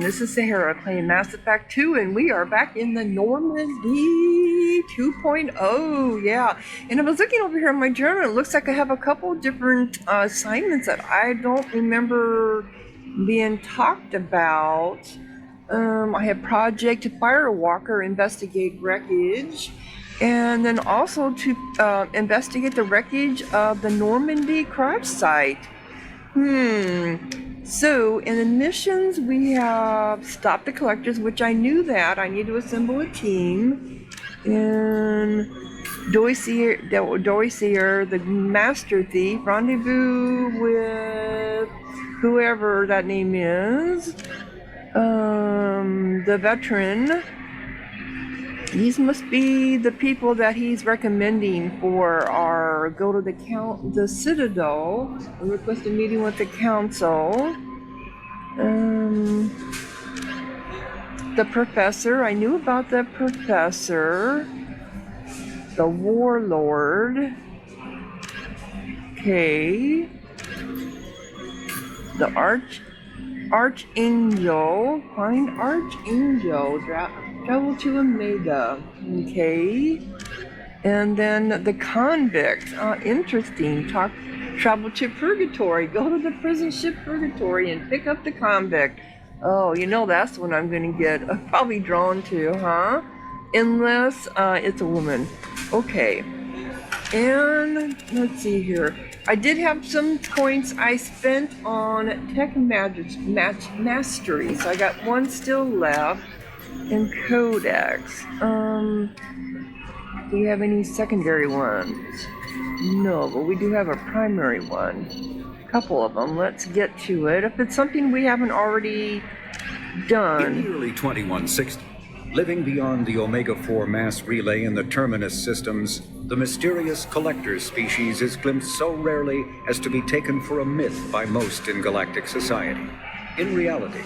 this is Sahara playing Mass Effect 2, and we are back in the Normandy 2.0, yeah. And I was looking over here in my journal, it looks like I have a couple different assignments that I don't remember being talked about. I have Project Firewalker, investigate wreckage, and then also to investigate the wreckage of the Normandy crash site. So, in the missions, we have Stop the Collectors, which I knew that. I need to assemble a team. And Doisier, the Master Thief, rendezvous with whoever that name is. The Veteran. These must be the people that he's recommending for our go to the Citadel and request a meeting with the Council. The Professor, I knew about the Professor. The Warlord. Okay. The Archangel. Find Archangel. Travel to Omega. Okay. And then the Convict. Interesting. Travel to Purgatory. Go to the prison ship Purgatory and pick up the Convict. Oh, that's what I'm going to get probably drawn to, huh? Unless it's a woman. Okay. And let's see here. I did have some points I spent on Tech Mastery. So I got one still left. And Codex. Do we have any secondary ones? No, but we do have a primary one. A couple of them. Let's get to it. If it's something we haven't already done. In the early 2160, living beyond the Omega-4 mass relay in the Terminus systems, the mysterious collector species is glimpsed so rarely as to be taken for a myth by most in galactic society. In reality,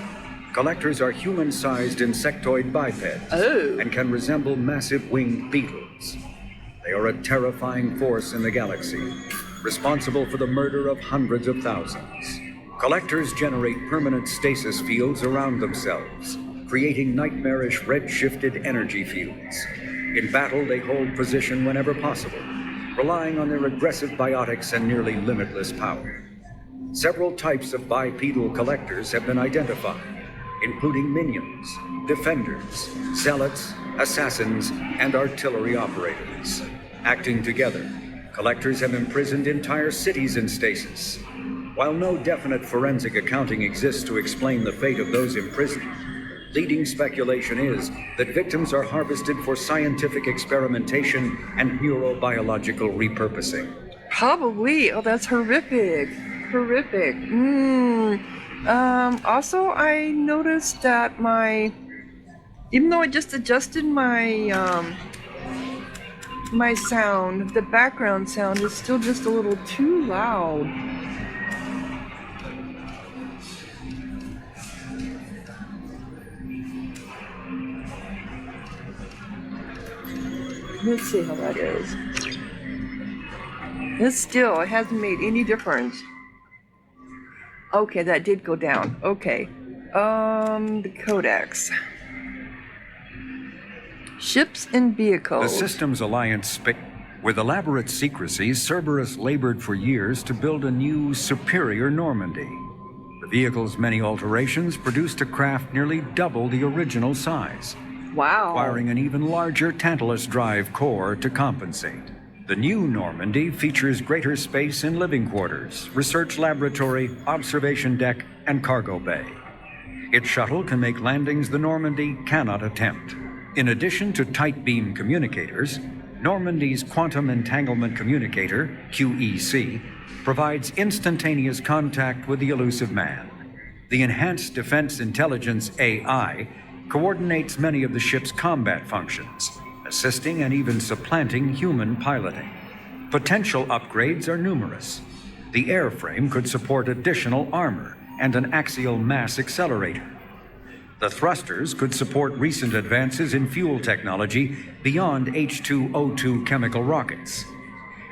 collectors are human-sized insectoid bipeds and can resemble massive winged beetles. They are a terrifying force in the galaxy, responsible for the murder of hundreds of thousands. Collectors generate permanent stasis fields around themselves, creating nightmarish red-shifted energy fields. In battle, they hold position whenever possible, relying on their aggressive biotics and nearly limitless power. Several types of bipedal collectors have been identified, including minions, defenders, zealots, assassins, and artillery operators. Acting together, collectors have imprisoned entire cities in stasis. While no definite forensic accounting exists to explain the fate of those imprisoned, leading speculation is that victims are harvested for scientific experimentation and neurobiological repurposing. Probably. Oh, that's horrific. Horrific. Also, I noticed that even though I just adjusted my my sound, the background sound is still just a little too loud. Let's see how that is. It hasn't made any difference. Okay, that did go down. Okay. The Codex. Ships and vehicles. The Systems Alliance with elaborate secrecy, Cerberus labored for years to build a new, superior Normandy. The vehicle's many alterations produced a craft nearly double the original size. Wow. Requiring an even larger Tantalus drive core to compensate. The new Normandy features greater space in living quarters, research laboratory, observation deck, and cargo bay. Its shuttle can make landings the Normandy cannot attempt. In addition to tight beam communicators, Normandy's Quantum Entanglement Communicator, QEC, provides instantaneous contact with the elusive man. The Enhanced Defense Intelligence AI coordinates many of the ship's combat functions, assisting and even supplanting human piloting. Potential upgrades are numerous. The airframe could support additional armor and an axial mass accelerator. The thrusters could support recent advances in fuel technology beyond H2O2 chemical rockets.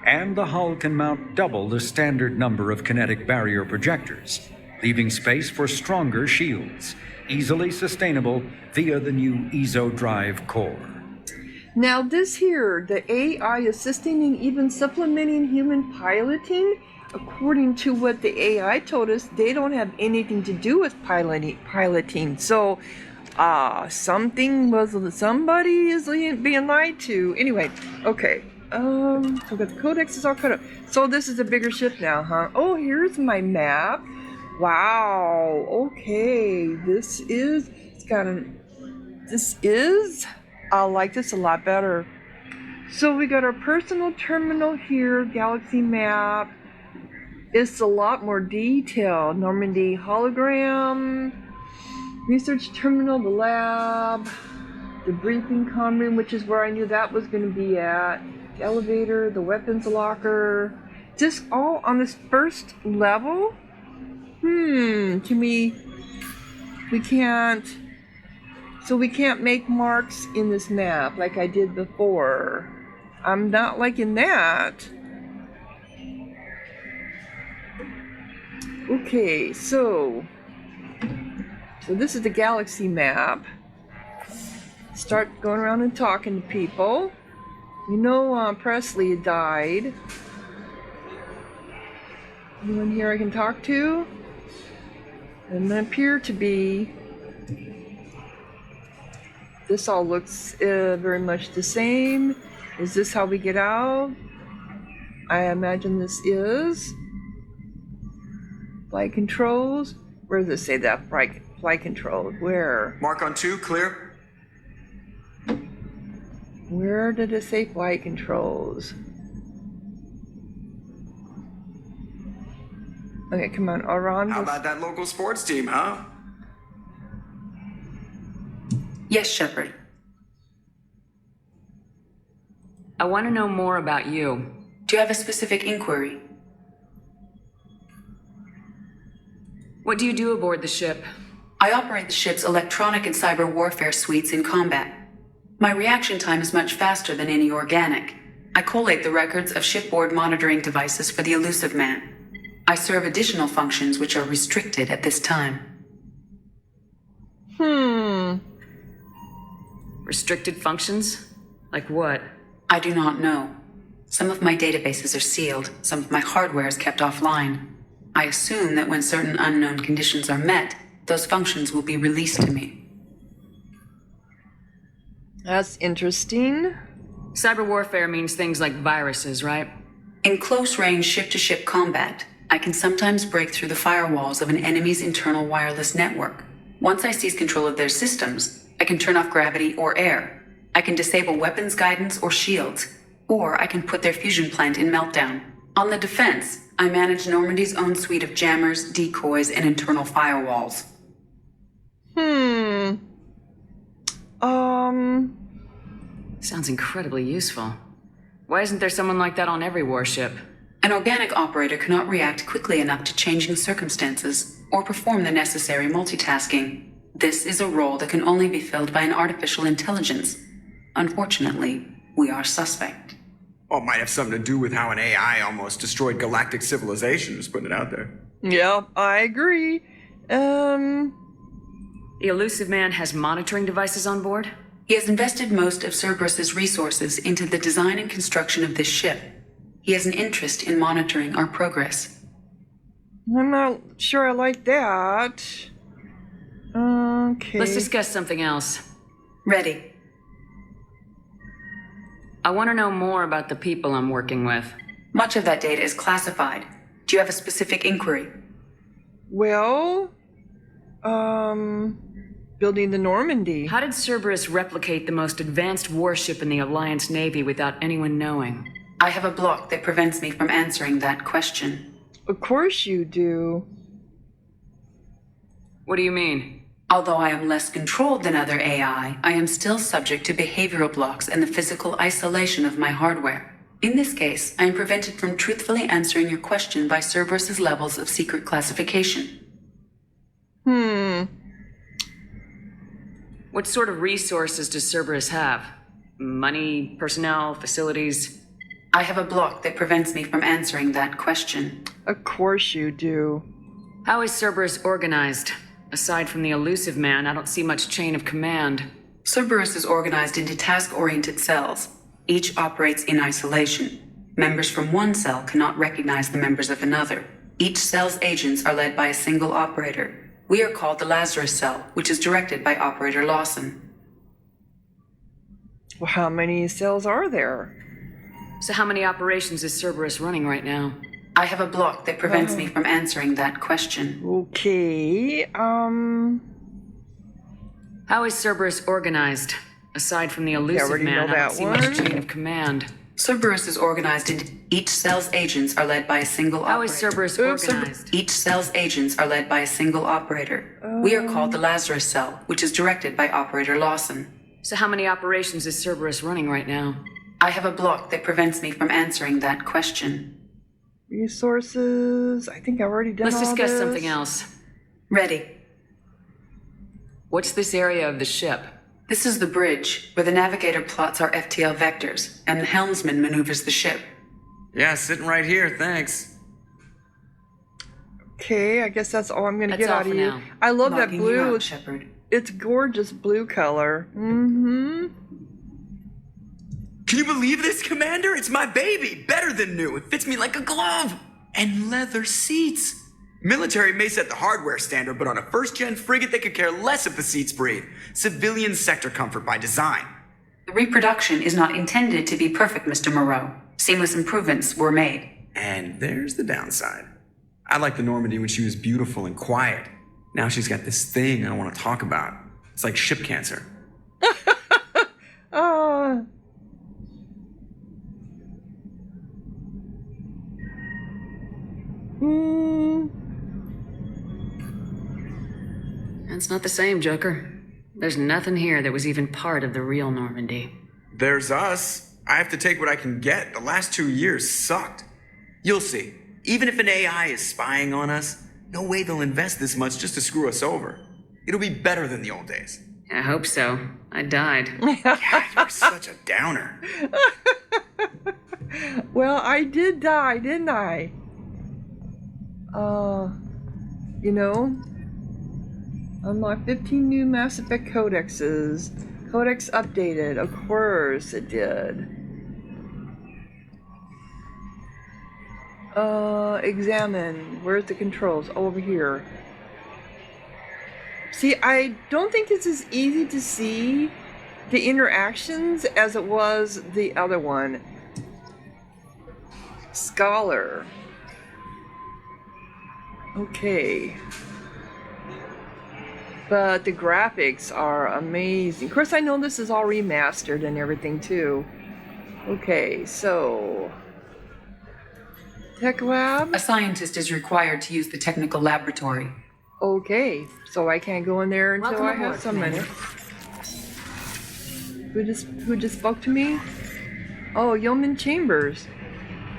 And the hull can mount double the standard number of kinetic barrier projectors, leaving space for stronger shields, easily sustainable via the new EZO drive core. Now this here, the AI assisting and even supplementing human piloting, according to what the AI told us, they don't have anything to do with piloting. So, somebody is being lied to. Anyway, okay. So the codex is all cut up. So this is a bigger ship now, huh? Oh, here's my map. Wow. Okay. I like this a lot better. So we got our personal terminal here, galaxy map. It's a lot more detailed. Normandy hologram, research terminal, the lab, the briefing comm room, which is where I knew that was going to be at, the elevator, the weapons locker. Just all on this first level? We can't make marks in this map like I did before. I'm not liking that. Okay, so this is the galaxy map. Start going around and talking to people. You know, Presley died. Anyone here I can talk to? Doesn't appear to be. This all looks very much the same. Is this how we get out? I imagine this is. Flight controls. Where does it say that? Flight controls. Where? Mark on 2, clear. Where did it say flight controls? Okay, come on, Aron. How about that local sports team, huh? Yes, Shepard. I want to know more about you. Do you have a specific inquiry? What do you do aboard the ship? I operate the ship's electronic and cyber warfare suites in combat. My reaction time is much faster than any organic. I collate the records of shipboard monitoring devices for the Elusive Man. I serve additional functions which are restricted at this time. Restricted functions? Like what? I do not know. Some of my databases are sealed, some of my hardware is kept offline. I assume that when certain unknown conditions are met, those functions will be released to me. That's interesting. Cyber warfare means things like viruses, right? In close-range ship-to-ship combat, I can sometimes break through the firewalls of an enemy's internal wireless network. Once I seize control of their systems, I can turn off gravity or air. I can disable weapons guidance or shields, or I can put their fusion plant in meltdown. On the defense, I manage Normandy's own suite of jammers, decoys, and internal firewalls. Sounds incredibly useful. Why isn't there someone like that on every warship? An organic operator cannot react quickly enough to changing circumstances or perform the necessary multitasking. This is a role that can only be filled by an artificial intelligence. Unfortunately, we are suspect. Well, it might have something to do with how an AI almost destroyed galactic civilizations, putting it out there. Yeah, I agree. The Elusive Man has monitoring devices on board? He has invested most of Cerberus's resources into the design and construction of this ship. He has an interest in monitoring our progress. I'm not sure I like that. Okay. Let's discuss something else. Ready. I want to know more about the people I'm working with. Much of that data is classified. Do you have a specific inquiry? Well, building the Normandy. How did Cerberus replicate the most advanced warship in the Alliance Navy without anyone knowing? I have a block that prevents me from answering that question. Of course you do. What do you mean? Although I am less controlled than other AI, I am still subject to behavioral blocks and the physical isolation of my hardware. In this case, I am prevented from truthfully answering your question by Cerberus's levels of secret classification. What sort of resources does Cerberus have? Money, personnel, facilities? I have a block that prevents me from answering that question. Of course you do. How is Cerberus organized? Aside from the elusive man, I don't see much chain of command. Cerberus is organized into task-oriented cells. Each operates in isolation. Members from one cell cannot recognize the members of another. Each cell's agents are led by a single operator. We are called the Lazarus cell, which is directed by Operator Lawson. Well, how many cells are there? So how many operations is Cerberus running right now? I have a block that prevents me from answering that question. Okay, How is Cerberus organized? Aside from the elusive man, I don't see much chain of command. Cerberus is organized into each cell's agents are led by a single operator. How is Cerberus organized? Each cell's agents are led by a single operator. We are called the Lazarus cell, which is directed by Operator Lawson. So how many operations is Cerberus running right now? I have a block that prevents me from answering that question. Resources. I think I've already done all this. Let's discuss something else. Ready. What's this area of the ship? This is the bridge, where the navigator plots our FTL vectors, and the helmsman maneuvers the ship. Yeah, sitting right here, thanks. Okay, I guess that's all I'm going to get out of you. Now. I love that Logging blue. you out, Shepard. It's gorgeous blue color. Mm-hmm. Can you believe this, Commander? It's my baby! Better than new. It fits me like a glove! And leather seats. Military may set the hardware standard, but on a first-gen frigate, they could care less if the seats breathe. Civilian sector comfort by design. The reproduction is not intended to be perfect, Mr. Moreau. Seamless improvements were made. And there's the downside. I liked the Normandy when she was beautiful and quiet. Now she's got this thing I want to talk about. It's like ship cancer. That's not the same, Joker. There's nothing here that was even part of the real Normandy. There's us. I have to take what I can get. The last 2 years sucked. You'll see. Even if an AI is spying on us, no way they'll invest this much just to screw us over. It'll be better than the old days. I hope so. I died. Yeah, you're such a downer. Well, I did die, didn't I? You know, unlock 15 new Mass Effect codexes. Codex updated. Of course it did. Examine. Where's the controls? Oh, over here. See, I don't think it's as easy to see the interactions as it was the other one. Scholar. Okay. But the graphics are amazing. Of course, I know this is all remastered and everything too. Okay, so Tech Lab. A scientist is required to use the technical laboratory. Okay, so I can't go in there until Welcome I have aboard, someone. Commander. Who just spoke to me? Oh, Yeoman Chambers.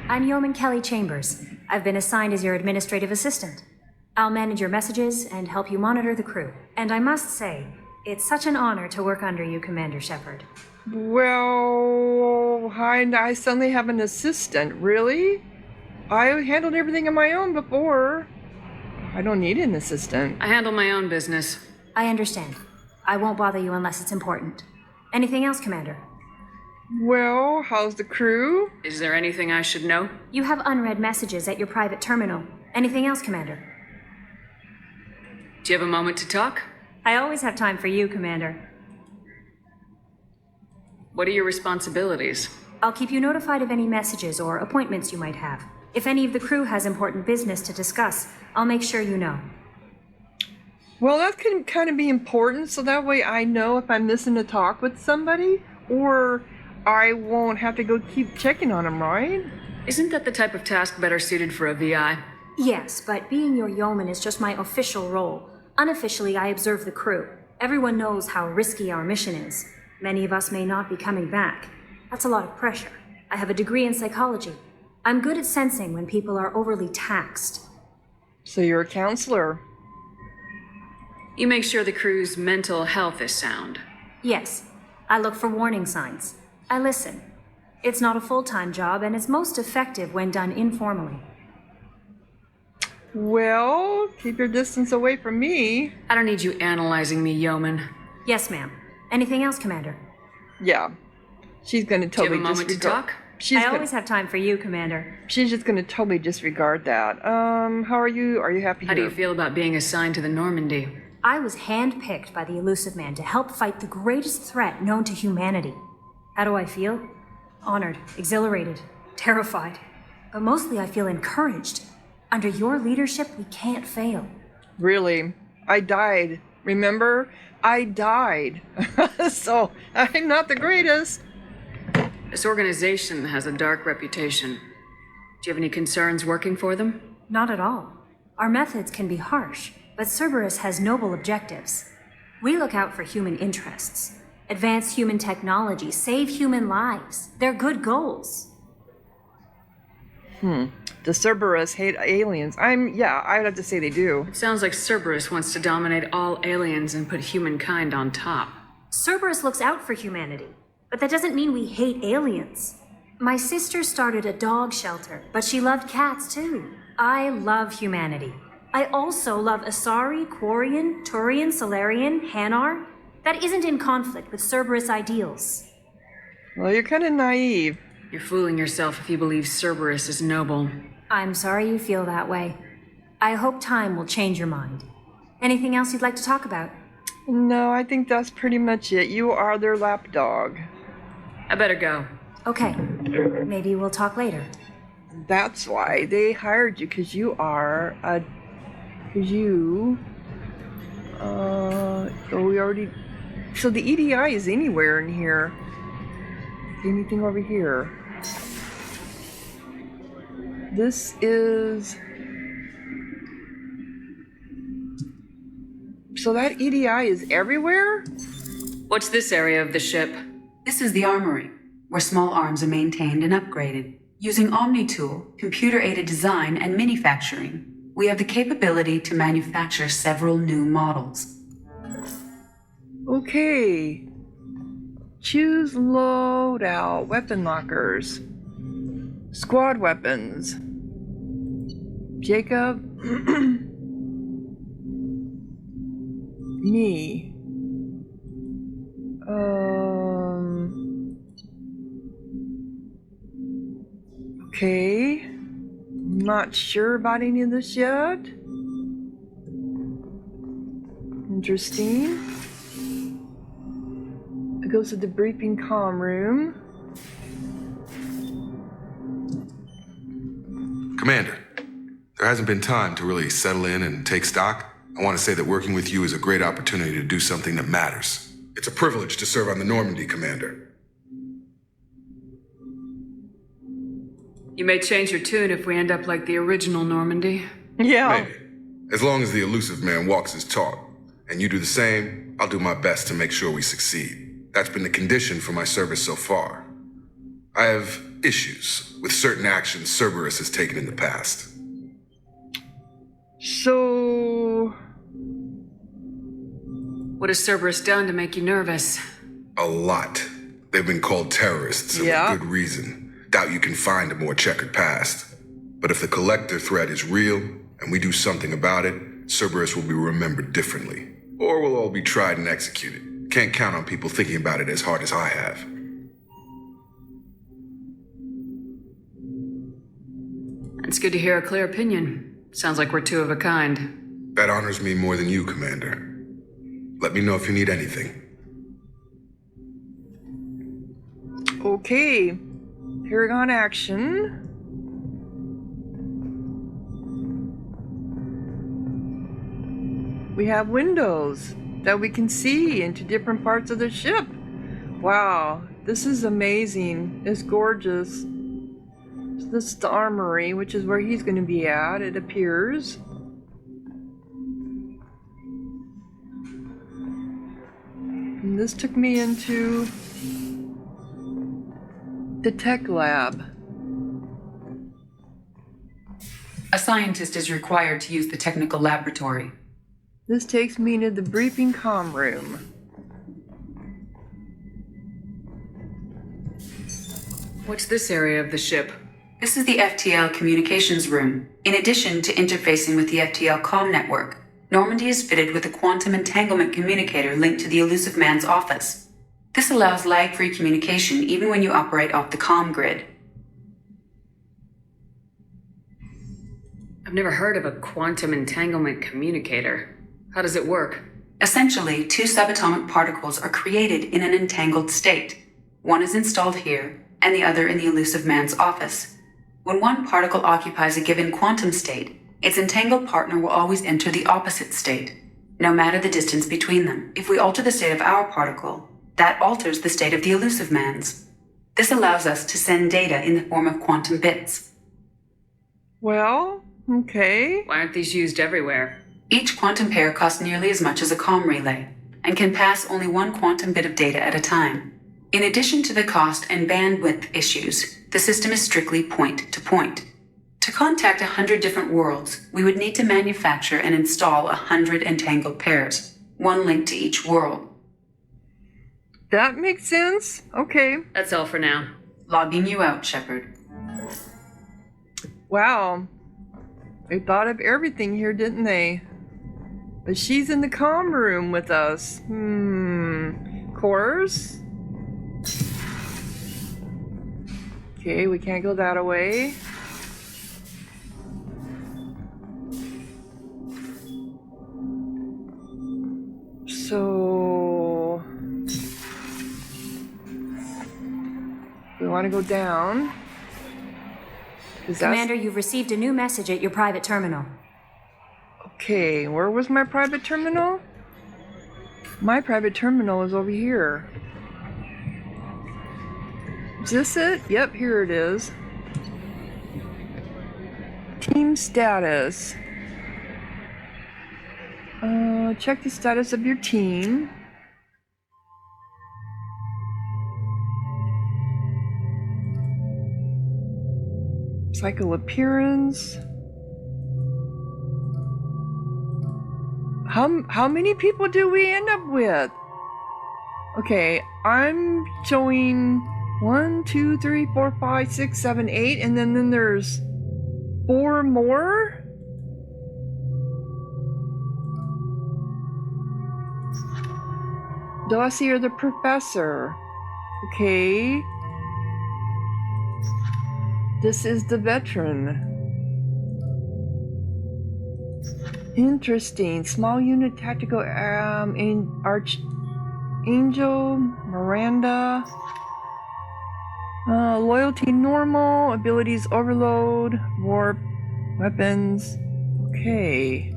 I'm Yeoman Kelly Chambers. I've been assigned as your administrative assistant. I'll manage your messages and help you monitor the crew. And I must say, it's such an honor to work under you, Commander Shepard. Well, I suddenly have an assistant. Really? I handled everything on my own before. I don't need an assistant. I handle my own business. I understand. I won't bother you unless it's important. Anything else, Commander? Well, how's the crew? Is there anything I should know? You have unread messages at your private terminal. Anything else, Commander? Do you have a moment to talk? I always have time for you, Commander. What are your responsibilities? I'll keep you notified of any messages or appointments you might have. If any of the crew has important business to discuss, I'll make sure you know. Well, that can kind of be important, so that way I know if I'm missing a talk with somebody, or I won't have to go keep checking on them, right? Isn't that the type of task better suited for a VI? Yes, but being your yeoman is just my official role. Unofficially, I observe the crew. Everyone knows how risky our mission is. Many of us may not be coming back. That's a lot of pressure. I have a degree in psychology. I'm good at sensing when people are overly taxed. So you're a counselor. You make sure the crew's mental health is sound. Yes, I look for warning signs. I listen. It's not a full-time job, and it's most effective when done informally. Well, keep your distance away from me. I don't need you analyzing me, yeoman. Yes, ma'am. Anything else, Commander? Yeah. She's gonna Do you totally have a moment to disregard. talk? I always have time for you, Commander. She's just gonna totally disregard that. How are you? Are you happy How do you here? feel about being assigned to the Normandy? I was handpicked by the Elusive Man to help fight the greatest threat known to humanity. How do I feel? Honored, exhilarated, terrified. But mostly I feel encouraged. Under your leadership, we can't fail. Really? I died. Remember? I died. So, I'm not the greatest. This organization has a dark reputation. Do you have any concerns working for them? Not at all. Our methods can be harsh, but Cerberus has noble objectives. We look out for human interests, advance human technology, save human lives. They're good goals. The Cerberus hate aliens. I'd have to say they do. It sounds like Cerberus wants to dominate all aliens and put humankind on top. Cerberus looks out for humanity, but that doesn't mean we hate aliens. My sister started a dog shelter, but she loved cats too. I love humanity. I also love Asari, Quarian, Turian, Solarian, Hanar. That isn't in conflict with Cerberus ideals. Well, you're kind of naive. You're fooling yourself if you believe Cerberus is noble. I'm sorry you feel that way. I hope time will change your mind. Anything else you'd like to talk about? No, I think that's pretty much it. You are their lapdog. I better go. Okay. Maybe we'll talk later. That's why they hired you, because you are a... So the EDI is anywhere in here. Anything over here? This is... So that EDI is everywhere? What's this area of the ship? This is the armory, where small arms are maintained and upgraded. Using Omni-Tool, computer-aided design, and manufacturing, we have the capability to manufacture several new models. Okay. Choose loadout, weapon lockers, squad weapons. Jacob, me. Okay. Not sure about any of this yet. Interesting. It goes to the briefing comm room. Commander, there hasn't been time to really settle in and take stock. I want to say that working with you is a great opportunity to do something that matters. It's a privilege to serve on the Normandy, Commander. You may change your tune if we end up like the original Normandy. Yeah. Maybe. As long as the Elusive Man walks his talk, and you do the same, I'll do my best to make sure we succeed. That's been the condition for my service so far. I have issues with certain actions Cerberus has taken in the past. So... What has Cerberus done to make you nervous? A lot. They've been called terrorists, and Yeah. with good reason. Doubt you can find a more checkered past. But if the collector threat is real, and we do something about it, Cerberus will be remembered differently. Or we'll all be tried and executed. Can't count on people thinking about it as hard as I have. It's good to hear a clear opinion. Sounds like we're two of a kind. That honors me more than you, Commander. Let me know if you need anything. Okay. Paragon action. We have windows that we can see into different parts of the ship. Wow, this is amazing. It's gorgeous. This is the armory, which is where he's going to be at, it appears. And this took me into the tech lab. A scientist is required to use the technical laboratory. This takes me into the briefing comm room. What's this area of the ship? This is the FTL communications room. In addition to interfacing with the FTL comm network, Normandy is fitted with a quantum entanglement communicator linked to the elusive man's office. This allows lag-free communication even when you operate off the comm grid. I've never heard of a quantum entanglement communicator. How does it work? Essentially, two subatomic particles are created in an entangled state. One is installed here, and the other in the elusive man's office. When one particle occupies a given quantum state, its entangled partner will always enter the opposite state, no matter the distance between them. If we alter the state of our particle, that alters the state of the elusive man's. This allows us to send data in the form of quantum bits. Well, okay. Why aren't these used everywhere? Each quantum pair costs nearly as much as a comm relay, and can pass only one quantum bit of data at a time. In addition to the cost and bandwidth issues, the system is strictly point-to-point. To contact 100 different worlds, we would need to manufacture and install 100 entangled pairs, one linked to each world. That makes sense. Okay. That's all for now. Logging you out, Shepard. Wow. They thought of everything here, didn't they? But she's in the comm room with us. Course. Okay, we can't go that way. So we want to go down. Commander, you've received a new message at your private terminal. Okay, where was my private terminal? My private terminal is over here. Is this it? Yep, here it is. Team status. Check the status of your team. Cycle appearance. How many people do we end up with? Okay, I'm showing 1, 2, 3, 4, 5, 6, 7, 8, and then there's 4 more? Dossier the professor. Okay. This is the veteran. Interesting. Small unit tactical Archangel Miranda. Loyalty normal. Abilities overload. Warp. Weapons. Okay.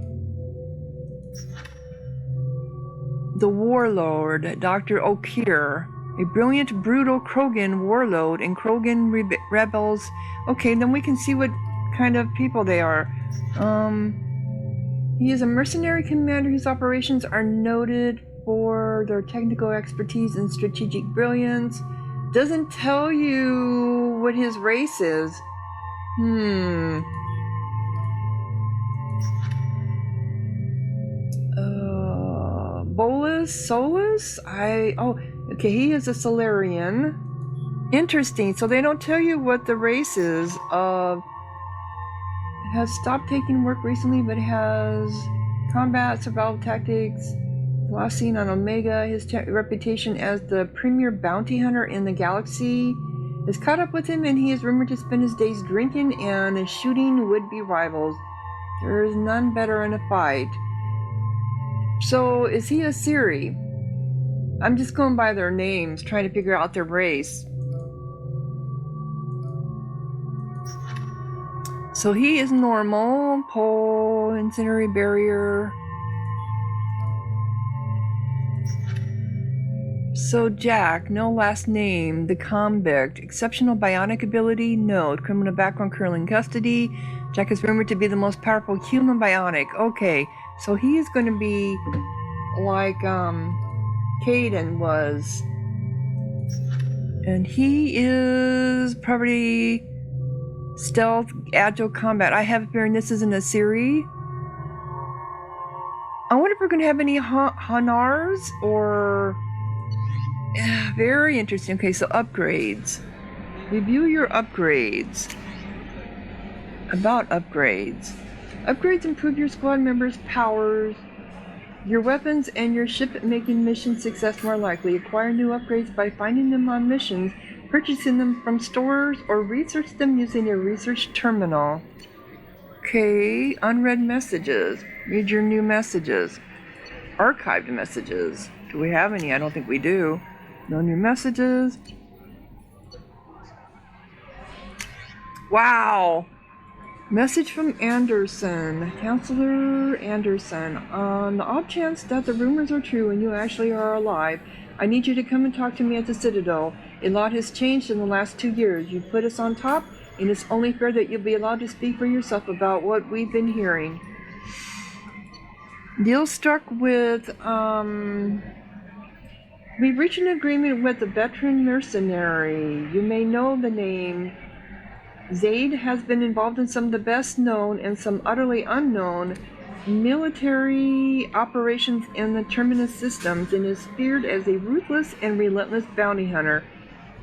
The Warlord, Dr. O'Keir. A brilliant, brutal Krogan warlord and Krogan rebels. Okay, then we can see what kind of people they are. He is a mercenary commander whose operations are noted for their technical expertise and strategic brilliance. Doesn't tell you what his race is. Solus? Okay, he is a Solarian. Interesting. So they don't tell you what the race is. Has stopped taking work recently, but has combat, survival tactics. Last seen on Omega, his reputation as the premier bounty hunter in the galaxy is caught up with him, and he is rumored to spend his days drinking and shooting would-be rivals. There is none better in a fight. So, is he a Siri? I'm just going by their names, trying to figure out their race. So he is normal, pole, incendiary barrier. So Jack, no last name, the convict, exceptional bionic ability, no, criminal background, currently in custody. Jack is rumored to be the most powerful human bionic. Okay, so he is going to be like Caden was. And he is probably stealth, agile combat. I have a feeling this isn't a Siri. I wonder if we're going to have any Hanars or... Yeah, very interesting. Okay, so upgrades. Review your upgrades. About upgrades. Upgrades improve your squad members' powers, your weapons, and your ship, making mission success more likely. Acquire new upgrades by finding them on missions, purchasing them from stores, or research them using a research terminal. Okay, unread messages. Read your new messages. Archived messages. Do we have any? I don't think we do. No new messages. Wow! Message from Anderson, Counselor Anderson. On the off chance that the rumors are true and you actually are alive, I need you to come and talk to me at the Citadel. A lot has changed in the last 2 years. You put us on top, and it's only fair that you'll be allowed to speak for yourself about what we've been hearing. Deal struck with, we've reached an agreement with a veteran mercenary. You may know the name. Zaid has been involved in some of the best known and some utterly unknown military operations in the Terminus systems and is feared as a ruthless and relentless bounty hunter.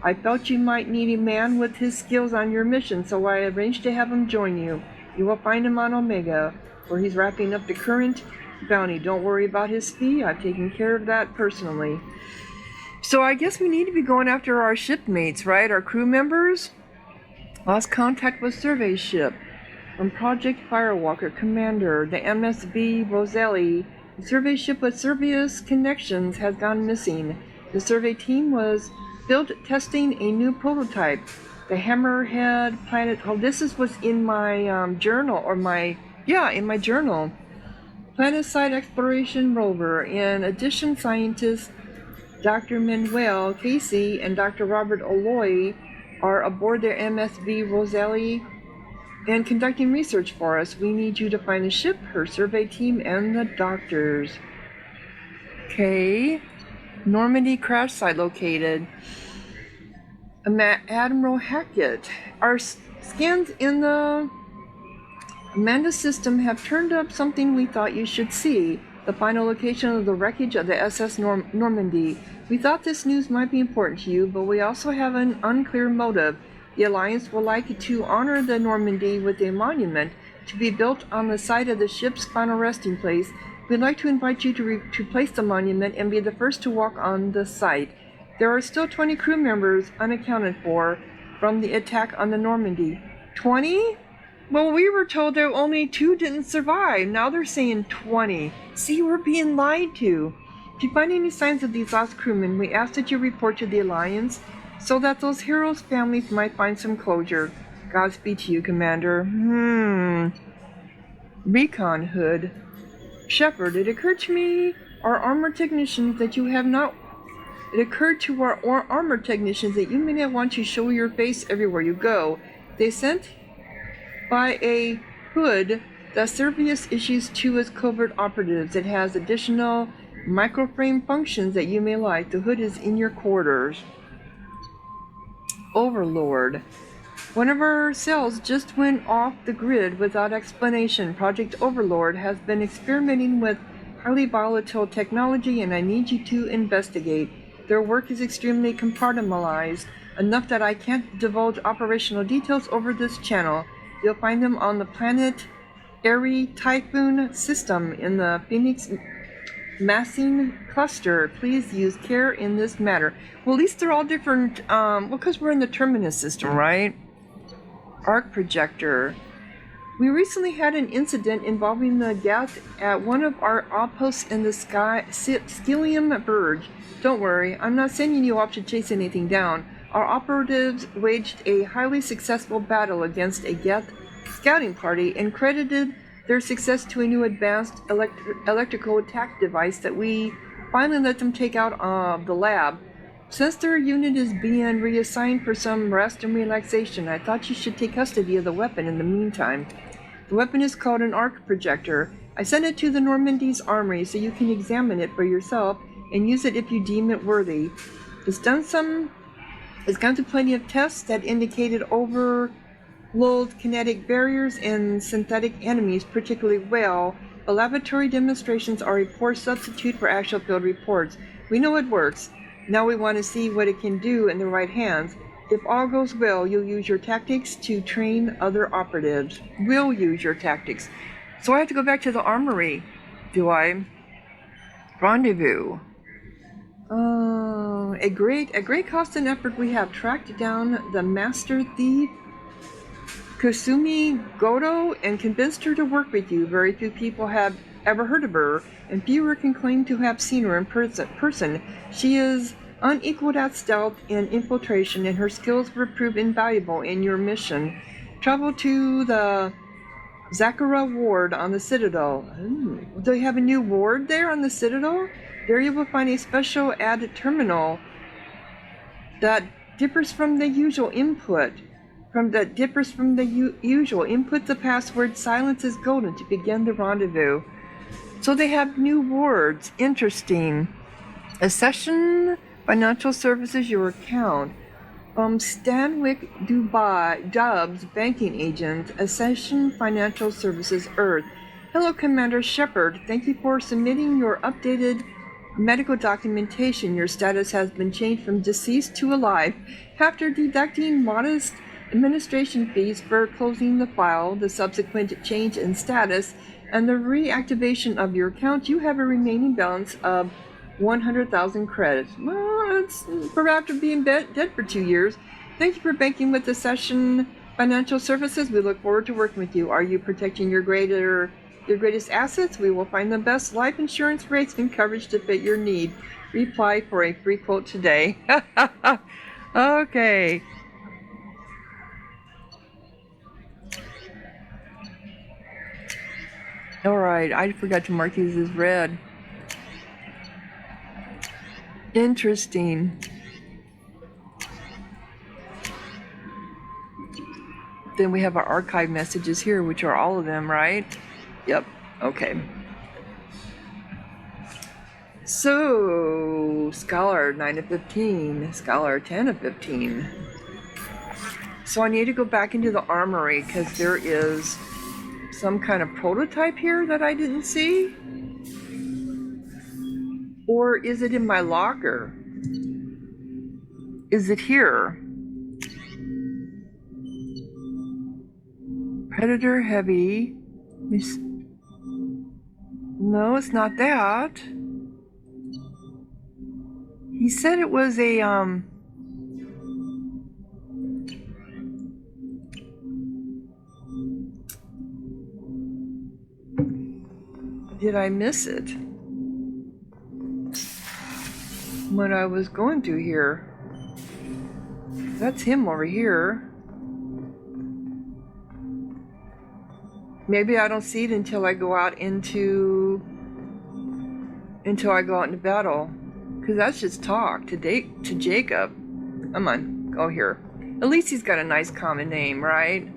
I felt you might need a man with his skills on your mission, so I arranged to have him join you. You will find him on Omega, where he's wrapping up the current bounty. Don't worry about his fee. I've taken care of that personally. So I guess we need to be going after our shipmates, right? Our crew members? Lost contact with survey ship. From Project Firewalker Commander, the MSV Roselli. The survey ship with Servius connections has gone missing. The survey team was built testing a new prototype. The Hammerhead planet. Oh, this is what's in my journal, or in my journal. Planet-side exploration rover. In addition, scientists Dr. Manuel Casey and Dr. Robert Aloy are aboard their MSV Roselli and conducting research for us. We need you to find the ship, her survey team, and the doctors. Okay. Normandy crash site located. Admiral Hackett. Our scans in the Amanda system have turned up something we thought you should see. The final location of the wreckage of the SS Normandy. We thought this news might be important to you, but we also have an unclear motive. The Alliance would like to honor the Normandy with a monument to be built on the site of the ship's final resting place. We'd like to invite you to place the monument and be the first to walk on the site. There are still 20 crew members unaccounted for from the attack on the Normandy. 20? Well, we were told that only 2 didn't survive. Now they're saying 20. See, we're being lied to. If you find any signs of these lost crewmen, we ask that you report to the Alliance so that those heroes' families might find some closure. Godspeed to you, Commander. Recon Hood. Shepard, it occurred to me, our armor technicians, that you have not... It occurred to our armor technicians that you may not want to show your face everywhere you go. They sent by a hood that Servius issues to its covert operatives. It has additional microframe functions that you may like. The hood is in your quarters. Overlord. One of our cells just went off the grid without explanation. Project Overlord has been experimenting with highly volatile technology, and I need you to investigate. Their work is extremely compartmentalized, enough that I can't divulge operational details over this channel. You'll find them on the planet Airy Typhoon system in the Phoenix Massing cluster. Please use care in this matter. Well, at least they're all different, because we're in the Terminus system, right? Arc projector. We recently had an incident involving the gas at one of our outposts in the Skillium Verge. Don't worry, I'm not sending you off to chase anything down. Our operatives waged a highly successful battle against a Geth scouting party and credited their success to a new advanced electrical attack device that we finally let them take out of the lab. Since their unit is being reassigned for some rest and relaxation, I thought you should take custody of the weapon in the meantime. The weapon is called an arc projector. I sent it to the Normandy's armory so you can examine it for yourself and use it if you deem it worthy. It's gone through plenty of tests that indicated overload kinetic barriers and synthetic enemies particularly well. The laboratory demonstrations are a poor substitute for actual field reports. We know it works. Now we want to see what it can do in the right hands. If all goes well, you'll use your tactics to train other operatives. Will use your tactics. So I have to go back to the armory. Do I? Rendezvous. A great cost and effort we have tracked down the master thief Kusumi Goto and convinced her to work with you. Very few people have ever heard of her, and fewer can claim to have seen her in person. She is unequaled at stealth and infiltration, and her skills will prove invaluable in your mission. Travel to the Zakura Ward on the Citadel. Ooh. Do you have a new ward there on the Citadel? There you will find a special added terminal that differs from the usual input. Input the password "silence is golden" to begin the rendezvous. So they have new words. Interesting. Accession Financial Services, your account. Stanwyck Dubs, banking agent. Accession Financial Services, Earth. Hello, Commander Shepard. Thank you for submitting your updated medical documentation. Your status has been changed from deceased to alive. After deducting modest administration fees for closing the file, the subsequent change in status, and the reactivation of your account, you have a remaining balance of 100,000 credits. Well, it's for after being dead for 2 years. Thank you for banking with Accession Financial Services. We look forward to working with you. Are you protecting your greatest assets? We will find the best life insurance rates and coverage to fit your need. Reply for a free quote today. Okay. Alright, I forgot to mark these as red. Interesting. Then we have our archive messages here, which are all of them, right? Yep, okay. So, Scholar 9 of 15, Scholar 10 of 15. So I need to go back into the armory because there is some kind of prototype here that I didn't see? Or is it in my locker? Is it here? Predator Heavy. No, it's not that. He said it was a, Did I miss it when I was going through here? That's him over here. Maybe I don't see it until I go out into battle, because that's just talk to Jacob. Come on, go here. At least he's got a nice common name, right?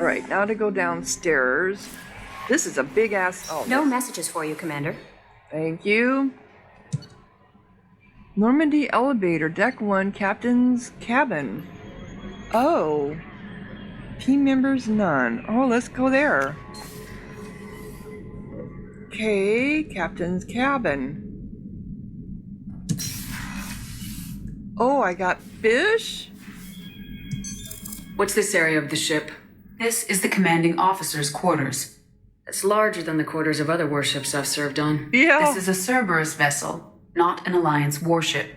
All right, now to go downstairs. This is a big ass. Oh, no messages for you, Commander. Thank you. Normandy elevator, deck 1, captain's cabin. Oh. Team members, none. Oh, let's go there. Okay, captain's cabin. Oh, I got fish? What's this area of the ship? This is the commanding officer's quarters. It's larger than the quarters of other warships I've served on. Yeah. This is a Cerberus vessel, not an Alliance warship.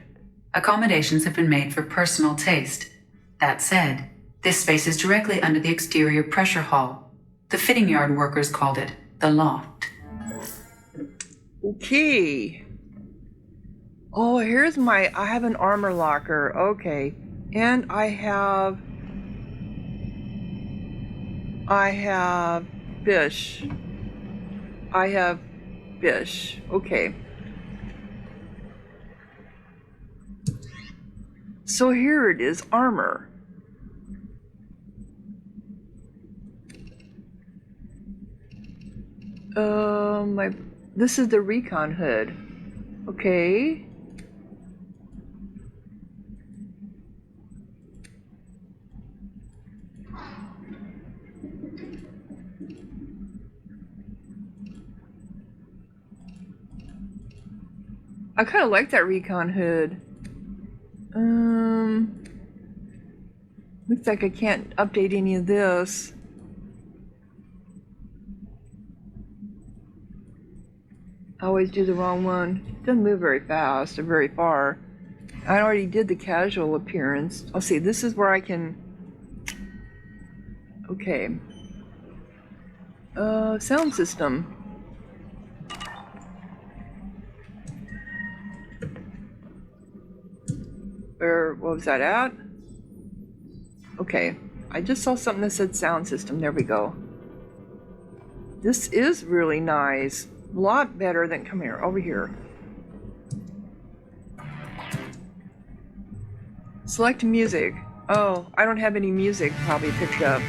Accommodations have been made for personal taste. That said, this space is directly under the exterior pressure hull. The fitting yard workers called it the loft. Okay. Oh, here's I have an armor locker. Okay. And I have fish. I have fish. Okay. So here it is, armor. This is the recon hood. Okay. I kind of like that recon hood. Looks like I can't update any of this. I always do the wrong one. It doesn't move very fast or very far. I already did the casual appearance. I'll see, this is where I can... Okay. Sound system. What was that at? Okay, I just saw something that said sound system. There we go. This is really nice. A lot better than, come here, over here. Select music. Oh, I don't have any music probably picked up.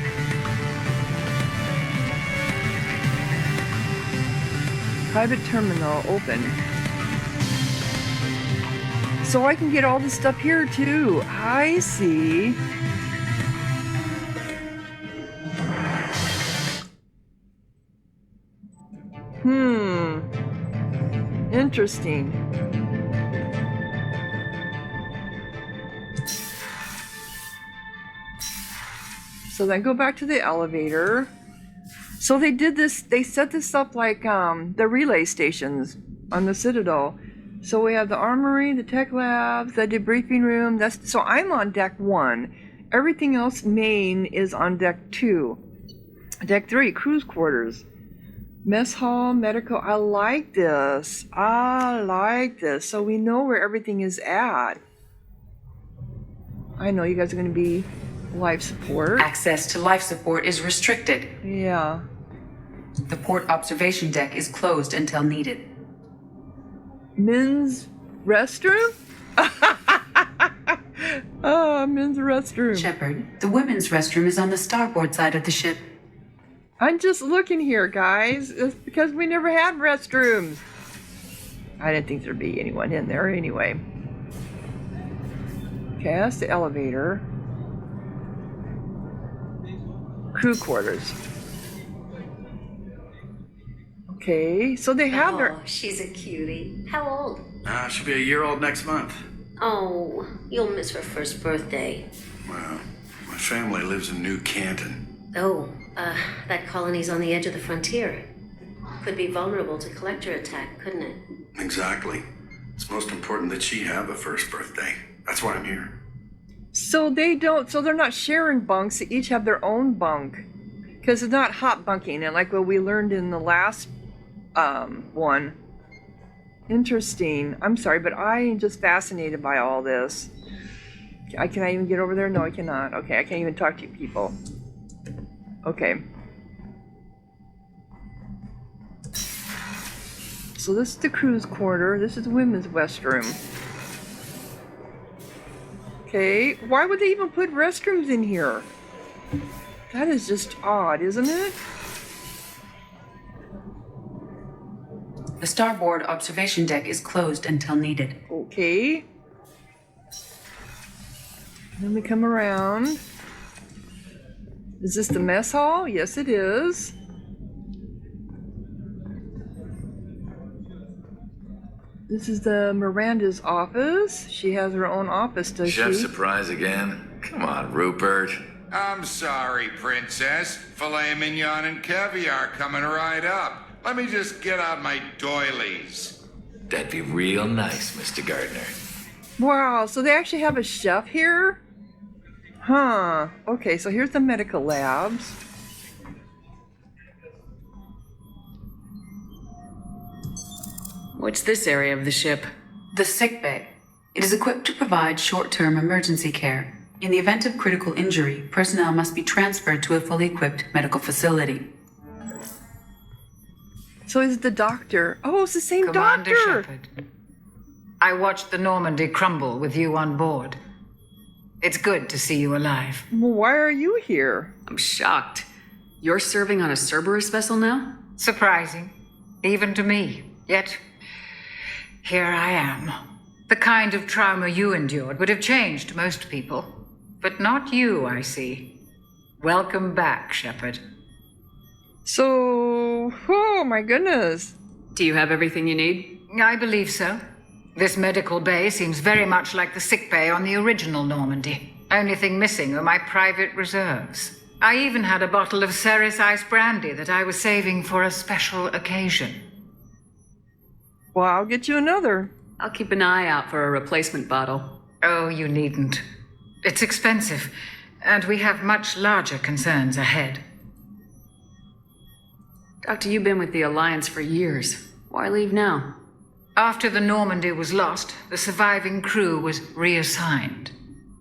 Private terminal open. So I can get all this stuff here too. I see. Interesting. So then go back to the elevator. So they did this, they set this up like the relay stations on the Citadel. So we have the armory, the tech labs, the debriefing room. So I'm on deck 1. Everything else main is on deck 2. Deck 3, cruise quarters. Mess hall, medical. I like this. So we know where everything is at. I know you guys are going to be life support. Access to life support is restricted. Yeah. The port observation deck is closed until needed. Men's restroom? Men's restroom. Shepard, the women's restroom is on the starboard side of the ship. I'm just looking here, guys. It's because we never had restrooms. I didn't think there'd be anyone in there anyway. Okay, that's the elevator. Crew quarters. Okay, so they have their... Oh, she's a cutie. How old? She'll be a year old next month. Oh, you'll miss her first birthday. Well, my family lives in New Canton. Oh, that colony's on the edge of the frontier. Could be vulnerable to collector attack, couldn't it? Exactly. It's most important that she have a first birthday. That's why I'm here. So they're not sharing bunks, they each have their own bunk. Because it's not hot bunking, and like what we learned in the last one. Interesting. I'm sorry, but I am just fascinated by all this. Can I even get over there? No, I cannot. Okay, I can't even talk to you people. Okay. So this is the cruise quarter. This is the women's restroom. Okay, why would they even put restrooms in here? That is just odd, isn't it? The starboard observation deck is closed until needed. Okay. Then we come around. Is this the mess hall? Yes, it is. This is the Miranda's office. She has her own office, does she? Chef surprise again? Come on, Rupert. I'm sorry, Princess. Filet mignon and caviar coming right up. Let me just get out my doilies. That'd be real nice, Mr. Gardner. Wow, so they actually have a chef here? Huh. Okay, so here's the medical labs. What's this area of the ship? The sick bay. It is equipped to provide short-term emergency care. In the event of critical injury, personnel must be transferred to a fully equipped medical facility. So is the doctor. Oh, it's the same Commander doctor. Shepard, I watched the Normandy crumble with you on board. It's good to see you alive. Well, why are you here? I'm shocked. You're serving on a Cerberus vessel now? Surprising, even to me. Yet, here I am. The kind of trauma you endured would have changed most people. But not you, I see. Welcome back, Shepard. So, oh my goodness. Do you have everything you need? I believe so. This medical bay seems very much like the sick bay on the original Normandy. Only thing missing are my private reserves. I even had a bottle of Ceres ice brandy that I was saving for a special occasion. Well, I'll get you another. I'll keep an eye out for a replacement bottle. Oh, you needn't. It's expensive, and we have much larger concerns ahead. Doctor, you've been with the Alliance for years. Why leave now? After the Normandy was lost, the surviving crew was reassigned.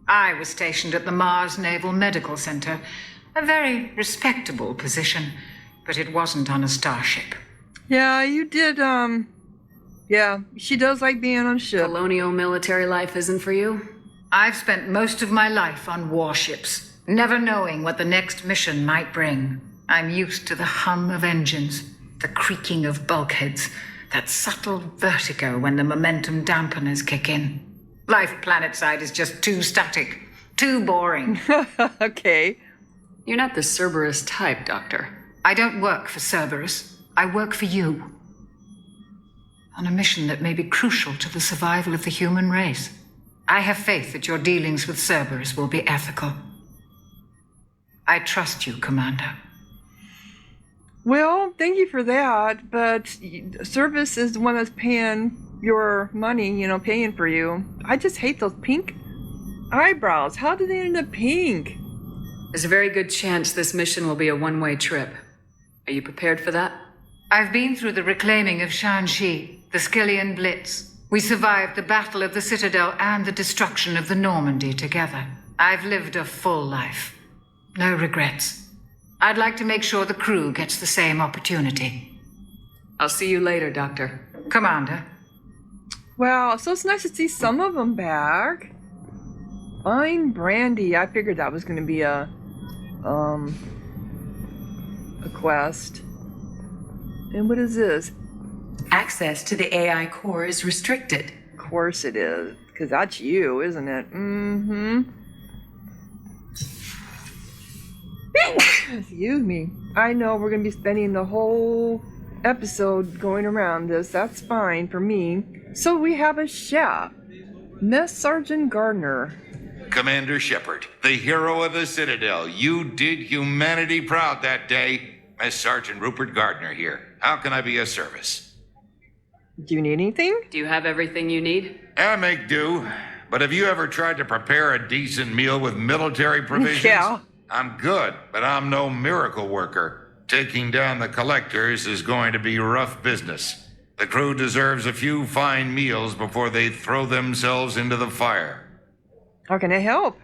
I was stationed at the Mars Naval Medical Center, a very respectable position, but it wasn't on a starship. Yeah, you did, yeah, she does like being on ship. Colonial military life isn't for you? I've spent most of my life on warships, never knowing what the next mission might bring. I'm used to the hum of engines, the creaking of bulkheads, that subtle vertigo when the momentum dampeners kick in. Life planetside is just too static, too boring. Okay. You're not the Cerberus type, Doctor. I don't work for Cerberus. I work for you. On a mission that may be crucial to the survival of the human race. I have faith that your dealings with Cerberus will be ethical. I trust you, Commander. Well, thank you for that, but Service is the one that's paying your money, you know, paying for you. I just hate those pink eyebrows. How did they end up pink? There's a very good chance this mission will be a one-way trip. Are you prepared for that? I've been through the reclaiming of Shanxi, the Skillian Blitz. We survived the Battle of the Citadel and the destruction of the Normandy together. I've lived a full life. No regrets. I'd like to make sure the crew gets the same opportunity. I'll see you later, Doctor. Commander. Wow, so it's nice to see some of them back. Fine brandy. I figured that was going to be a quest. And what is this? Access to the AI core is restricted. Of course it is, because that's you, isn't it? Mm-hmm. Excuse me. I know we're going to be spending the whole episode going around this. That's fine for me. So we have a chef, Mess Sergeant Gardner. Commander Shepard, the hero of the Citadel. You did humanity proud that day. Mess Sergeant Rupert Gardner here. How can I be of service? Do you need anything? Do you have everything you need? I make do. But have you ever tried to prepare a decent meal with military provisions? Yeah. I'm good, but I'm no miracle worker. Taking down the collectors is going to be rough business. The crew deserves a few fine meals before they throw themselves into the fire. How can I help?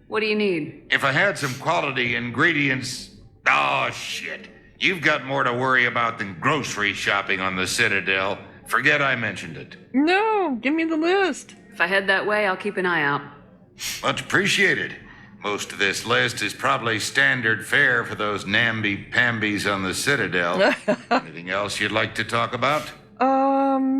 What do you need? If I had some quality ingredients... Oh, shit. You've got more to worry about than grocery shopping on the Citadel. Forget I mentioned it. No, give me the list. If I head that way, I'll keep an eye out. Much appreciated. Most of this list is probably standard fare for those namby-pambies on the Citadel. Anything else you'd like to talk about?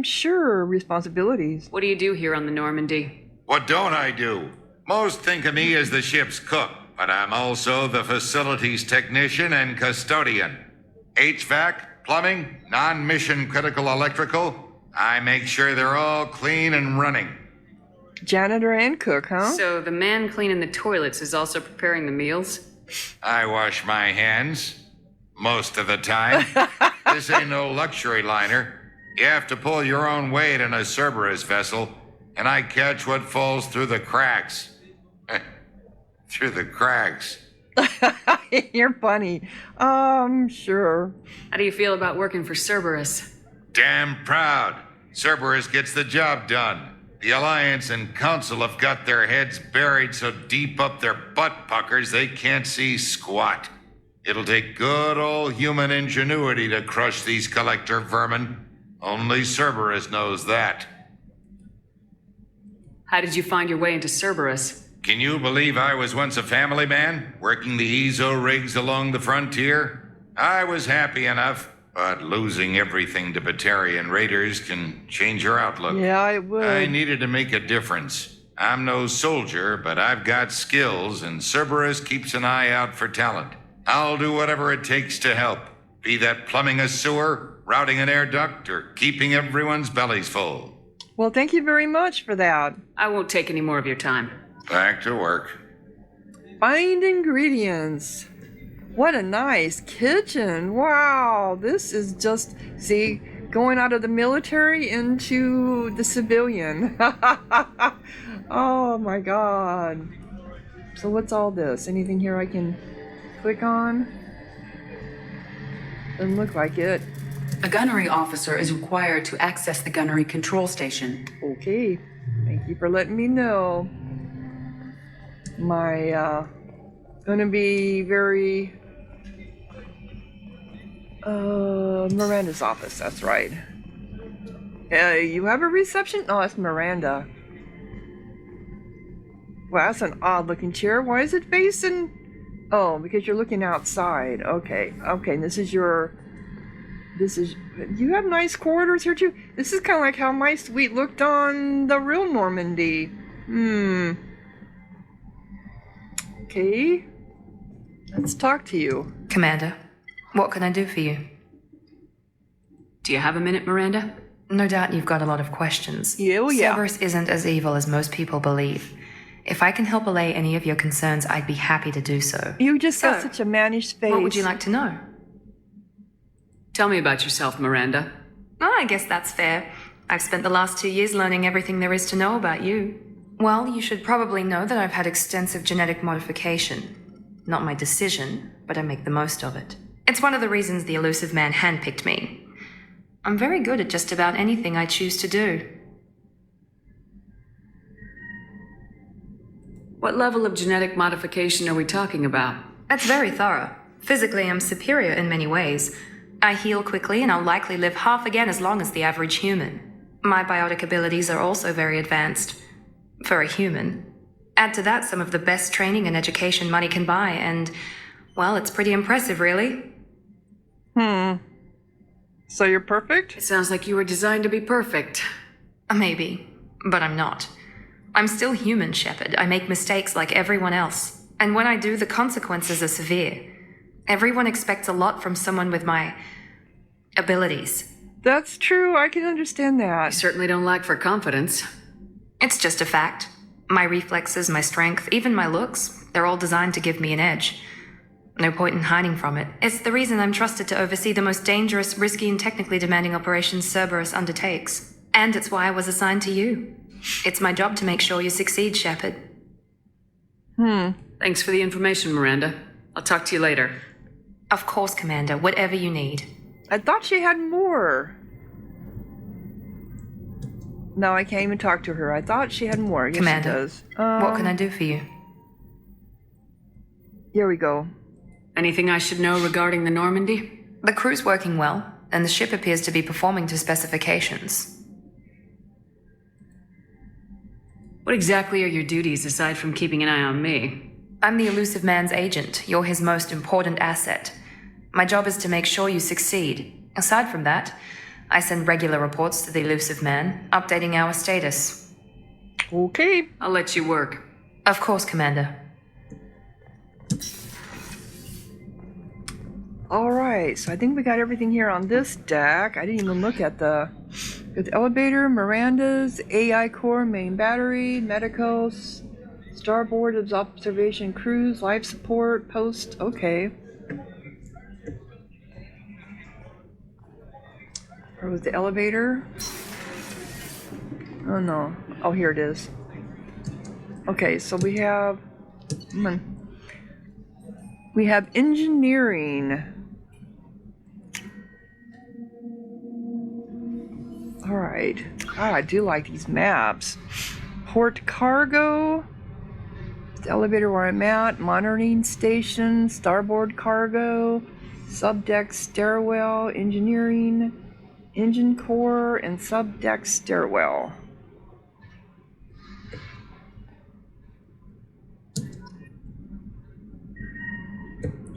Sure. Responsibilities. What do you do here on the Normandy? What don't I do? Most think of me as the ship's cook, but I'm also the facilities technician and custodian. HVAC, plumbing, non-mission critical electrical. I make sure they're all clean and running. Janitor and cook, huh? So the man cleaning the toilets is also preparing the meals? I wash my hands. Most of the time. This ain't no luxury liner. You have to pull your own weight in a Cerberus vessel, and I catch what falls through the cracks. Through the cracks. You're funny. Sure. How do you feel about working for Cerberus? Damn proud. Cerberus gets the job done. The Alliance and Council have got their heads buried so deep up their butt puckers they can't see squat. It'll take good old human ingenuity to crush these collector vermin. Only Cerberus knows that. How did you find your way into Cerberus? Can you believe I was once a family man, working the EZO rigs along the frontier? I was happy enough, but losing everything to Batarian raiders can change your outlook. Yeah, it would. I needed to make a difference. I'm no soldier, but I've got skills, and Cerberus keeps an eye out for talent. I'll do whatever it takes to help, be that plumbing a sewer, routing an air duct, or keeping everyone's bellies full. Well, thank you very much for that. I won't take any more of your time. Back to work. Find ingredients. What a nice kitchen. Wow, this is just, see, going out of the military into the civilian. Oh my god. So what's all this? Anything here I can click on? Doesn't look like it. A gunnery officer is required to access the gunnery control station. Okay. Thank you for letting me know. My, gonna be very... Miranda's office, that's right. You have a reception? Oh, that's Miranda. Wow, that's an odd looking chair. Why is it facing? Oh, because you're looking outside. Okay, okay, and this is, you have nice quarters here too. This is kind of like how my suite looked on the real Normandy. Okay, let's talk to you. Commander, what can I do for you? Do you have a minute, Miranda? No doubt you've got a lot of questions. Yeah. Cerberus isn't as evil as most people believe. If I can help allay any of your concerns, I'd be happy to do so. You just got such a mannish face. What would you like to know? Tell me about yourself, Miranda. Oh, I guess that's fair. I've spent the last 2 years learning everything there is to know about you. Well, you should probably know that I've had extensive genetic modification. Not my decision, but I make the most of it. It's one of the reasons the elusive man handpicked me. I'm very good at just about anything I choose to do. What level of genetic modification are we talking about? That's very thorough. Physically, I'm superior in many ways. I heal quickly and I'll likely live half again as long as the average human. My biotic abilities are also very advanced. For a human. Add to that some of the best training and education money can buy, and, well, it's pretty impressive, really. So you're perfect? It sounds like you were designed to be perfect. Maybe, but I'm not. I'm still human, Shepard. I make mistakes like everyone else. And when I do, the consequences are severe. Everyone expects a lot from someone with my abilities. That's true, I can understand that. You certainly don't lack for confidence. It's just a fact. My reflexes, my strength, even my looks, they're all designed to give me an edge. No point in hiding from it. It's the reason I'm trusted to oversee the most dangerous, risky, and technically demanding operations Cerberus undertakes. And it's why I was assigned to you. It's my job to make sure you succeed, Shepard. Thanks for the information, Miranda. I'll talk to you later. Of course, Commander. Whatever you need. I thought she had more. No, I can't even talk to her. I thought she had more. Yes, Commander, she does. What can I do for you? Here we go. Anything I should know regarding the Normandy? The crew's working well, and the ship appears to be performing to specifications. What exactly are your duties aside from keeping an eye on me? I'm the elusive man's agent. You're his most important asset. My job is to make sure you succeed. Aside from that, I send regular reports to the elusive man, updating our status. Okay. I'll let you work. Of course, Commander. Alright, so I think we got everything here on this deck. I didn't even look at the elevator, Miranda's, AI core, main battery, medicos, starboard observation cruise, life support, post, okay. Where was the elevator? Oh no. Oh, here it is. Okay, so we have... We have engineering. Alright. Ah, I do like these maps. Port cargo. The elevator where I'm at. Monitoring station. Starboard cargo. Subdeck stairwell. Engineering. Engine core and subdeck stairwell.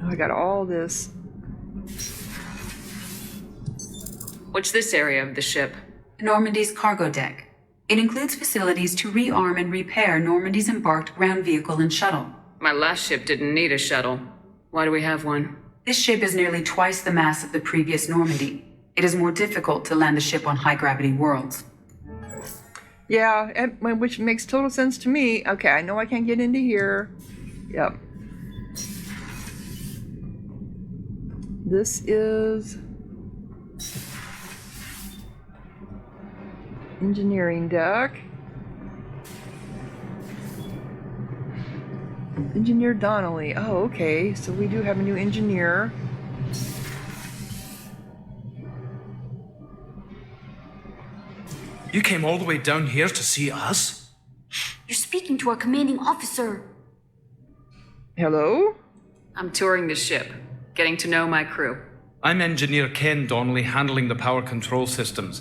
Oh, I got all this. What's this area of the ship? Normandy's cargo deck. It includes facilities to rearm and repair Normandy's embarked ground vehicle and shuttle. My last ship didn't need a shuttle. Why do we have one? This ship is nearly twice the mass of the previous Normandy. It is more difficult to land the ship on high-gravity worlds. Yeah, which makes total sense to me. Okay, I know I can't get into here. Yep. This is engineering deck. Engineer Donnelly. Oh, okay. So we do have a new engineer. You came all the way down here to see us? You're speaking to our commanding officer. Hello? I'm touring the ship, getting to know my crew. I'm Engineer Ken Donnelly, handling the power control systems.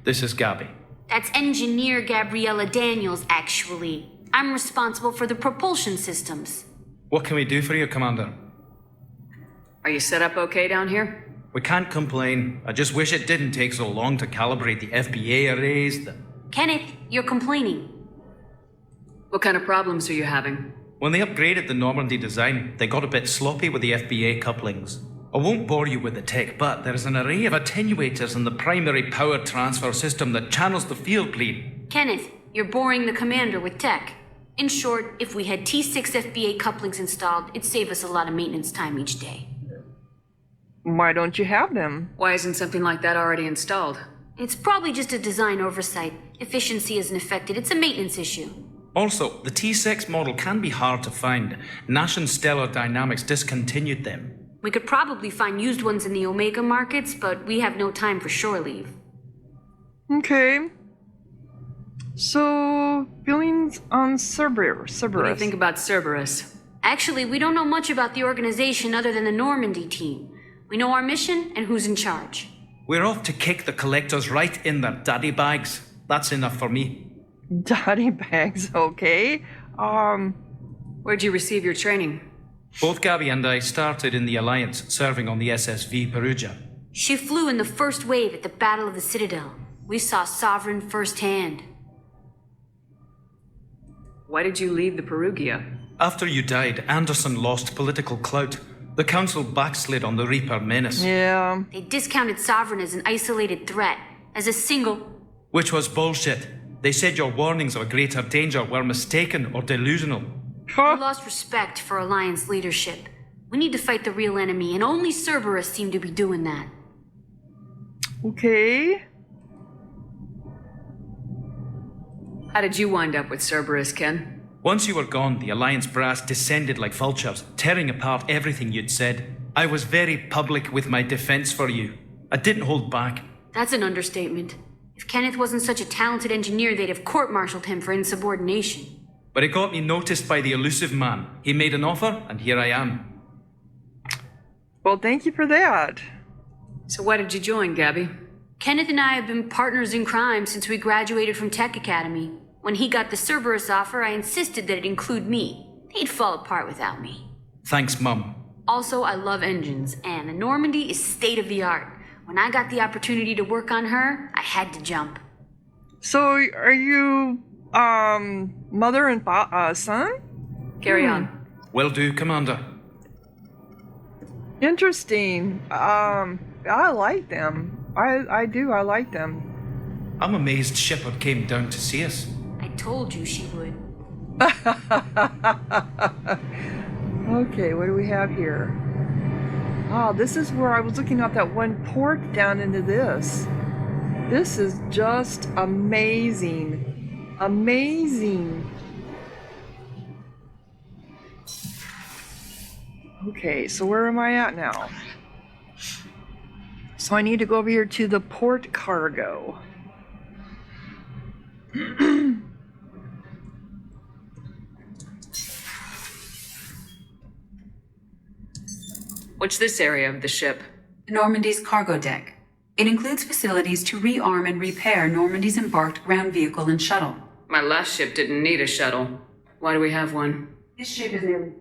This is Gabby. That's Engineer Gabriella Daniels, actually. I'm responsible for the propulsion systems. What can we do for you, Commander? Are you set up okay down here? We can't complain. I just wish it didn't take so long to calibrate the FBA arrays. Kenneth, you're complaining. What kind of problems are you having? When they upgraded the Normandy design, they got a bit sloppy with the FBA couplings. I won't bore you with the tech, but there's an array of attenuators in the primary power transfer system that channels the field bleed. Kenneth, you're boring the commander with tech. In short, if we had T6 FBA couplings installed, it'd save us a lot of maintenance time each day. Why don't you have them? Why isn't something like that already installed? It's probably just a design oversight. Efficiency isn't affected. It's a maintenance issue. Also, the T6 model can be hard to find. Nash and Stellar Dynamics discontinued them. We could probably find used ones in the Omega markets, but we have no time for shore leave. Okay. So, feelings on Cerberus. What do you think about Cerberus? Actually, we don't know much about the organization other than the Normandy team. We know our mission and who's in charge. We're off to kick the collectors right in their daddy bags. That's enough for me. Daddy bags, okay. Where'd you receive your training? Both Gabby and I started in the Alliance, serving on the SSV Perugia. She flew in the first wave at the Battle of the Citadel. We saw Sovereign firsthand. Why did you leave the Perugia? After you died, Anderson lost political clout. The Council backslid on the Reaper menace. Yeah. They discounted Sovereign as an isolated threat, as a single... Which was bullshit. They said your warnings of a greater danger were mistaken or delusional. We lost respect for Alliance leadership. We need to fight the real enemy, and only Cerberus seemed to be doing that. Okay. How did you wind up with Cerberus, Ken? Once you were gone, the Alliance brass descended like vultures, tearing apart everything you'd said. I was very public with my defense for you. I didn't hold back. That's an understatement. If Kenneth wasn't such a talented engineer, they'd have court-martialed him for insubordination. But it got me noticed by the elusive man. He made an offer, and here I am. Well, thank you for that. So why did you join, Gabby? Kenneth and I have been partners in crime since we graduated from Tech Academy. When he got the Cerberus offer, I insisted that it include me. He'd fall apart without me. Thanks, Mum. Also, I love engines, and the Normandy is state-of-the-art. When I got the opportunity to work on her, I had to jump. So, are you, mother and son? Carry on. Will do, Commander. Interesting. I like them. I do, I like them. I'm amazed Shepard came down to see us. I told you she would. Okay, what do we have here? Ah, this is where I was looking at that one port down into this. This is just amazing. Amazing. Okay, so where am I at now? So I need to go over here to the port cargo. What's this area of the ship? Normandy's cargo deck. It includes facilities to rearm and repair Normandy's embarked ground vehicle and shuttle. My last ship didn't need a shuttle. Why do we have one? This ship is nearly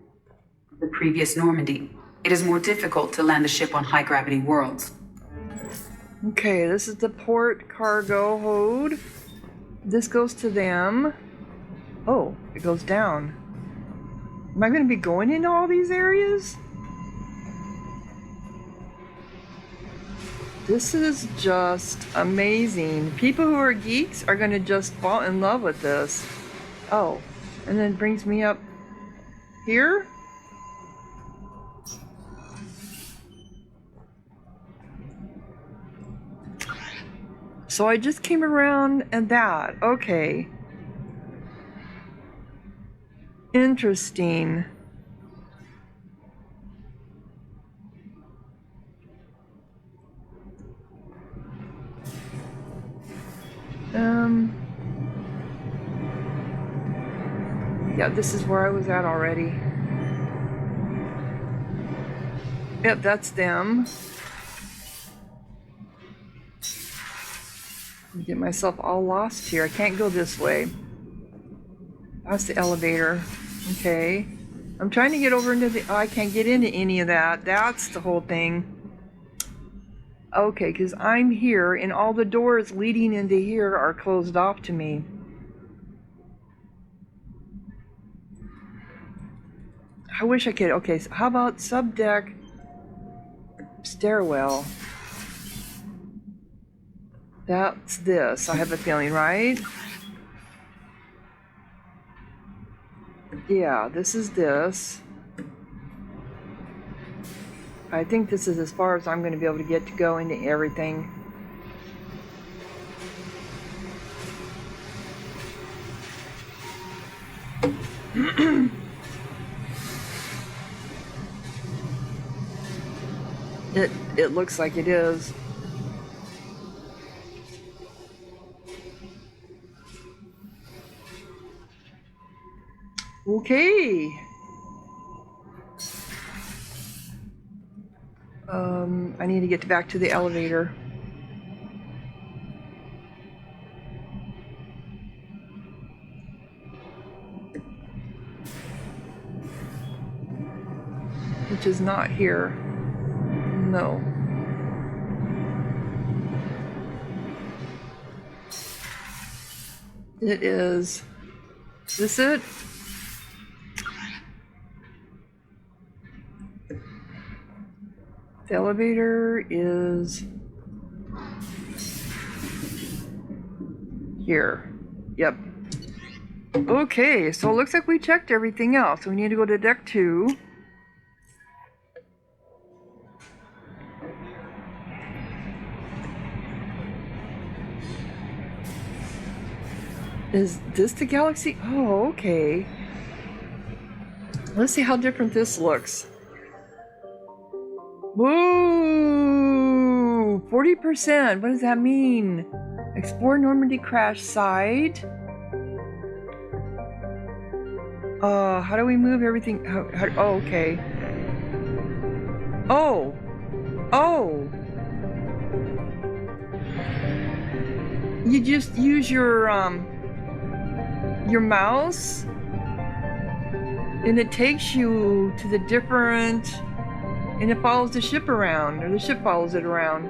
the previous Normandy. It is more difficult to land the ship on high-gravity worlds. Okay, this is the port cargo hold. This goes to them. Oh, it goes down. Am I going to be going into all these areas? This is just amazing. People who are geeks are going to just fall in love with this. Oh, and then it brings me up here. So I just came around and that. Okay. Interesting. Yeah, this is where I was at already. Yep, that's them. Get myself all lost here. I can't go this way. That's the elevator. Okay. I'm trying to get over into the... Oh, I can't get into any of that. That's the whole thing. Okay, because I'm here and all the doors leading into here are closed off to me. I wish I could... Okay, so how about subdeck stairwell? That's this, I have a feeling, right? Yeah, this is this. I think this is as far as I'm going to be able to get to go into everything. It looks like it is. Okay. I need to get back to the elevator. Which is not here. No. It is. Is this it? The elevator is here. Yep. Okay, so it looks like we checked everything else. We need to go to deck 2. Is this the galaxy? Oh, okay. Let's see how different this looks. Whoa! 40%. What does that mean? Explore Normandy crash site. How do we move everything? Oh, okay. Oh! Oh! You just use your mouse, and it takes you to the different... And it follows the ship around, or the ship follows it around.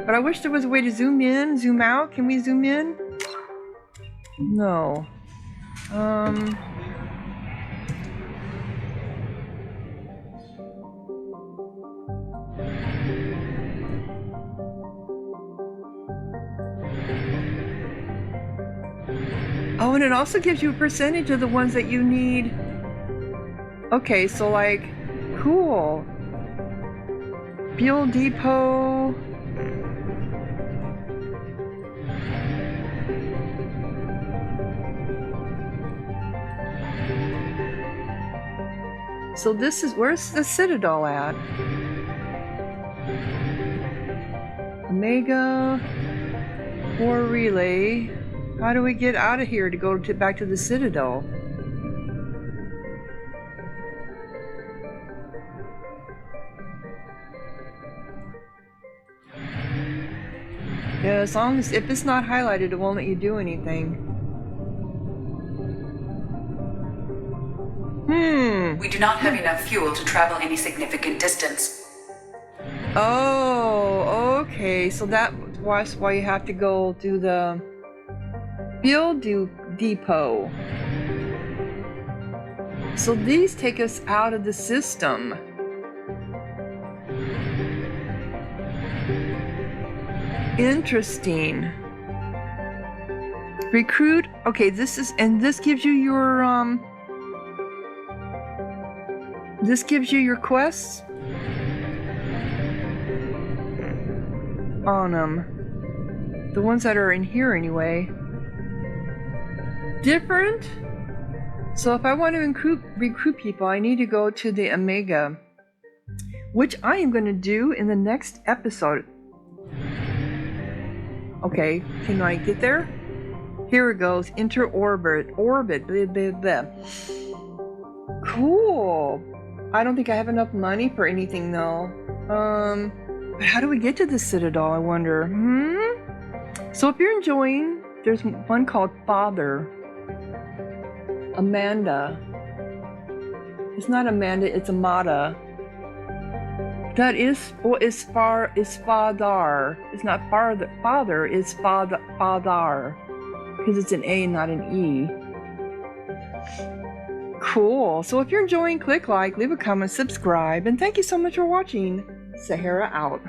But I wish there was a way to zoom in, zoom out. Can we zoom in? No. Oh, and it also gives you a percentage of the ones that you need. Okay, so like, cool. Fuel depot. So this is, where's the Citadel at? Omega 4 relay. How do we get out of here to go back to the Citadel? Yeah, as long as, if it's not highlighted, it won't let you do anything. We do not have enough fuel to travel any significant distance. Oh, okay. So that's why you have to go to the fuel depot. So these take us out of the system. Interesting. Recruit. Okay, this gives you your quests on them. The ones that are in here anyway. Different. So if I want to recruit people, I need to go to the Omega, which I am going to do in the next episode. Okay, can I get there? Here it goes. Enter orbit. Orbit. Blah, blah, blah. Cool. I don't think I have enough money for anything though. But how do we get to the Citadel, I wonder? So if you're enjoying, there's one called Father. Amanda. It's not Amanda, it's Amada. That is Father. It's not Father, it's Father. Because it's an A, not an E. Cool. So if you're enjoying, click like, leave a comment, subscribe, and thank you so much for watching. Sahara out.